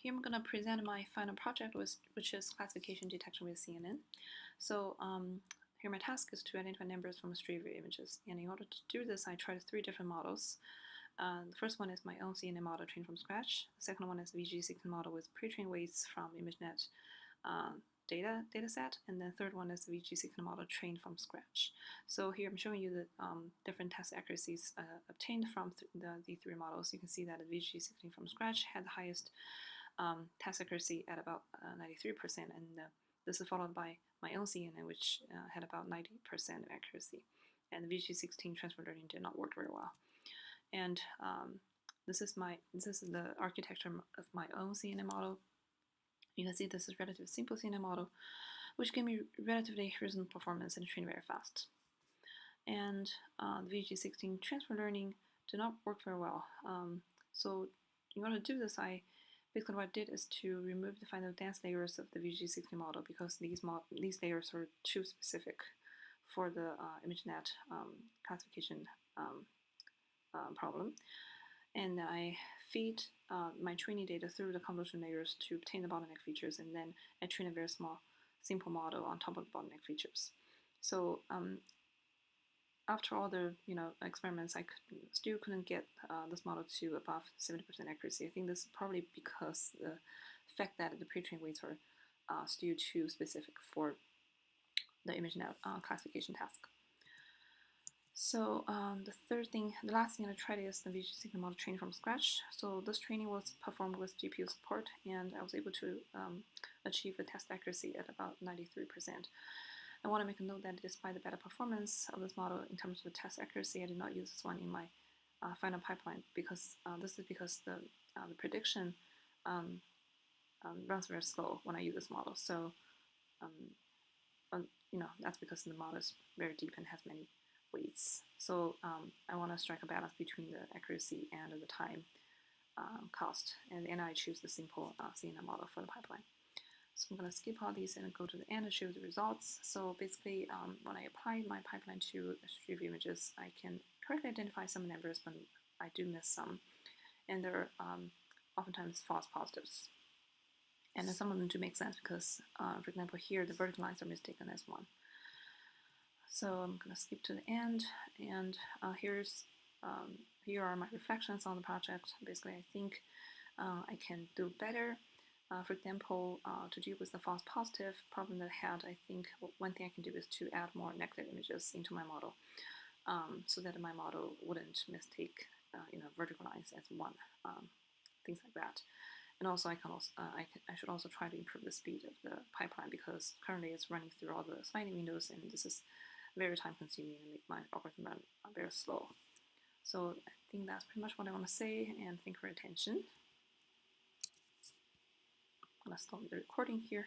Here I'm going to present my final project, which is classification detection with CNN. So here my task is to identify numbers from a Street View images. And in order to do this, I tried 3 different models. The first one is my own CNN model trained from scratch. The second one is the VG16 model with pre-trained weights from ImageNet dataset, and then third one is the VG16 model trained from scratch. So here I'm showing you the different test accuracies obtained from the 3 models. You can see that the VG16 from scratch had the highest test accuracy at about 93%, and this is followed by my own CNN, which had about 90% accuracy. And the VG16 transfer learning did not work very well. And this is the architecture of my own CNN model. You can see this is relatively simple CNN model, which gave me relatively reasonable performance and trained very fast. And the VG16 transfer learning did not work very well. So in order to do this, basically what I did is to remove the final dense layers of the VG16 model because these layers are too specific for the ImageNet classification problem. And I feed my training data through the convolution layers to obtain the bottleneck features, and then I train a very small, simple model on top of the bottleneck features. So after all the experiments, I still couldn't get this model to above 70% accuracy. I think this is probably because the fact that the pre-trained weights are still too specific for the ImageNet classification task. So the last thing I tried is the VG16 model training from scratch. So this training was performed with GPU support, and I was able to achieve a test accuracy at about 93%. I want to make a note that despite the better performance of this model in terms of the test accuracy, I did not use this one in my final pipeline because this is because the prediction runs very slow when I use this model. So that's because the model is very deep and has many weights. So I want to strike a balance between the accuracy and the time cost, and I choose the simple CNN model for the pipeline. So I'm going to skip all these and go to the end and show the results. So basically, when I apply my pipeline to Street View images, I can correctly identify some numbers, but I do miss some, and there are oftentimes false positives. And some of them do make sense because, for example, here the vertical lines are mistaken as 1. So I'm going to skip to the end, and here are my reflections on the project. Basically, I think I can do better. For example, to deal with the false positive problem that I had, I think one thing I can do is to add more negative images into my model, so that my model wouldn't mistake vertical lines as 1, things like that. And also, I should also try to improve the speed of the pipeline because currently it's running through all the sliding windows, and this is very time consuming and make my algorithm run very slow. So I think that's pretty much what I want to say, and thank you for your attention. I'm going to stop the recording here.